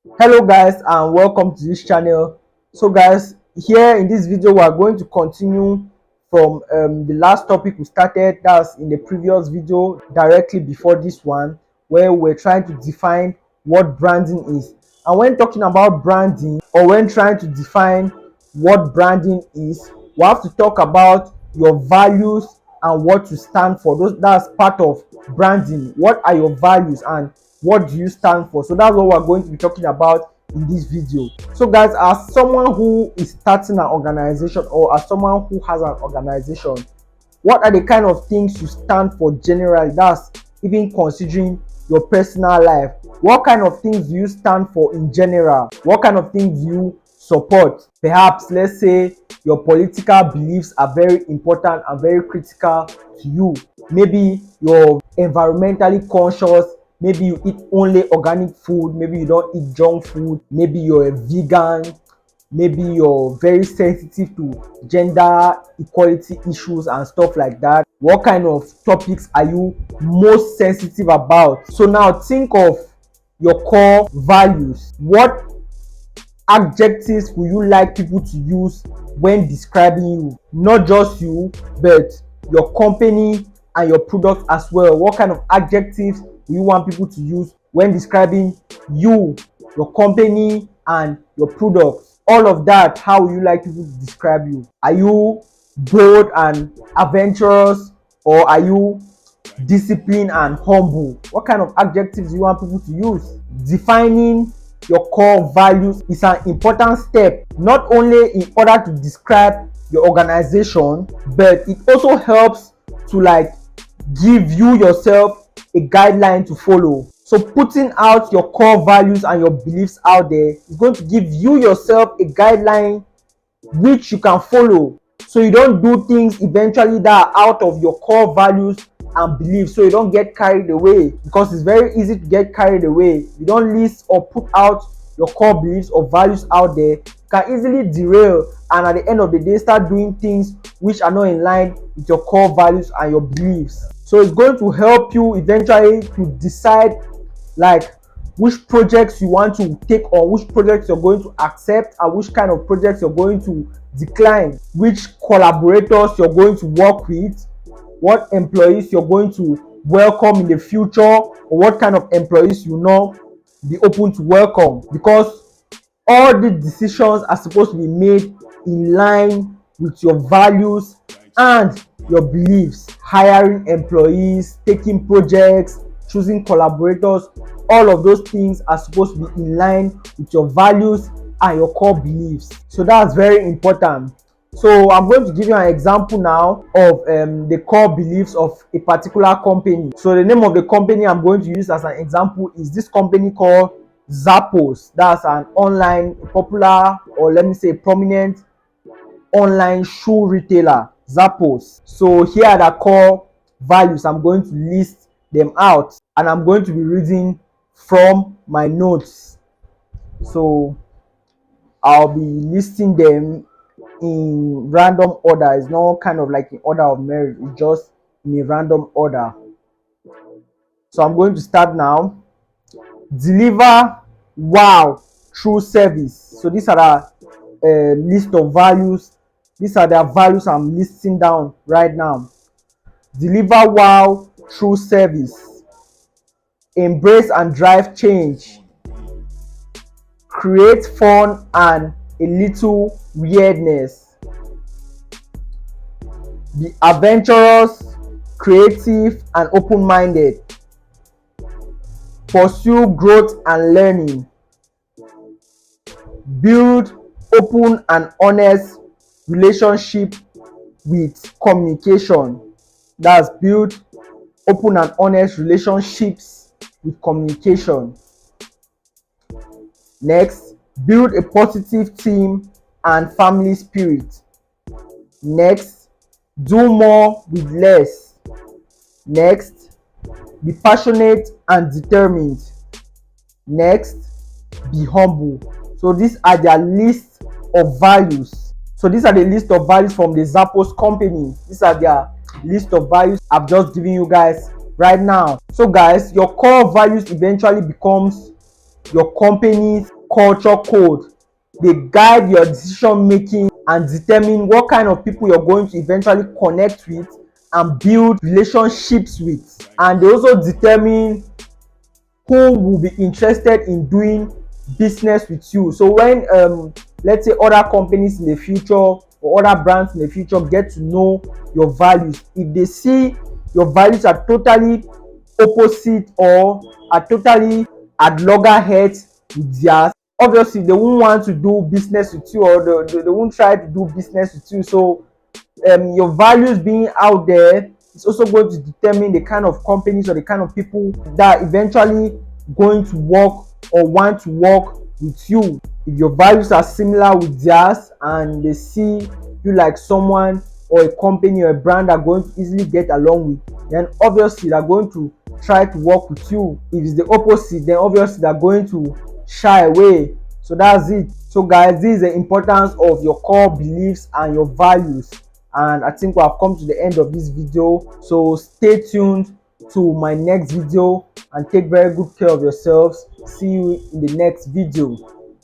Hello guys and welcome to this channel. So guys, here in this video we are going to continue from the last topic we started. That's in the previous video directly before this one, where we're trying to define what branding is. And when talking about branding, or when trying to define what branding is, we have to talk about your values and what you stand for. That's part of branding. What are your values and what do you stand for? So that's what we're going to be talking about in this video. So guys, as someone who is starting an organization, or as someone who has an organization, what are the kind of things you stand for generally? That's even considering your personal life. What kind of things do you stand for in general? What kind of things do you support? Perhaps let's say your political beliefs are very important and very critical to you. Maybe you're environmentally conscious. Maybe you eat only organic food. Maybe you don't eat junk food. Maybe you're a vegan. Maybe you're very sensitive to gender equality issues and stuff like that. What kind of topics are you most sensitive about? So now think of your core values. What adjectives will you like people to use when describing you? Not just you, but your company and your product as well. What kind of adjectives do you want people to use when describing you, your company and your product? All of that, how will you like people to describe you? Are you bold and adventurous, or are you disciplined and humble? What kind of adjectives do you want people to use? Defining your core values is an important step, not only in order to describe your organization, but it also helps to give you yourself a guideline to follow. So putting out your core values and your beliefs out there is going to give you yourself a guideline which you can follow, so you don't do things eventually that are out of your core values and beliefs, so you don't get carried away, because it's very easy to get carried away. You don't list or put out your core beliefs or values out there, you can easily derail and at the end of the day start doing things which are not in line with your core values and your beliefs. So it's going to help you eventually to decide which projects you want to take on, which projects you're going to accept, and which kind of projects you're going to decline, which collaborators you're going to work with, what employees you're going to welcome in the future, or what kind of employees you know be open to welcome, because all the decisions are supposed to be made in line with your values and your beliefs. Hiring employees, taking projects, choosing collaborators, all of those things are supposed to be in line with your values and your core beliefs. So that's very important. So I'm going to give you an example now of the core beliefs of a particular company. So the name of the company I'm going to use as an example is this company called Zappos. That's an online popular, or let me say prominent, online shoe retailer, Zappos. So here are the core values. I'm going to list them out and I'm going to be reading from my notes. So I'll be listing them in random order. It's not kind of like in order of merit, it's just in a random order. So I'm going to start now. Deliver wow through service. So these are the list of values. These are the values I'm listing down right now. Deliver wow through service. Embrace and drive change. Create fun and a little weirdness. Be adventurous, creative and open-minded. Pursue growth and learning. Build open and honest relationship with communication. That's build open and honest relationships with communication. Next, build a positive team and family spirit. Next, do more with less. Next, be passionate and determined. Next, be humble. So these are their list of values. So these are the list of values from the Zappos company. These are their list of values I've just given you guys right now. So guys, your core values eventually becomes your company's culture code. They guide your decision making and determine what kind of people you're going to eventually connect with and build relationships with. And they also determine who will be interested in doing business with you. So when let's say other companies in the future or other brands in the future get to know your values, if they see your values are totally opposite or are totally at loggerheads with theirs, obviously they won't want to do business with you, or they won't try to do business with you. So your values being out there is also going to determine the kind of companies or the kind of people that are eventually going to work or want to work with you. If your values are similar with theirs and they see you like someone or a company or a brand are going to easily get along with, then obviously they're going to try to work with you. If it's the opposite, then obviously they're going to shy away. So that's it. So guys, this is the importance of your core beliefs and your values. And I think we have come to the end of this video. So stay tuned to my next video and take very good care of yourselves. See you in the next video.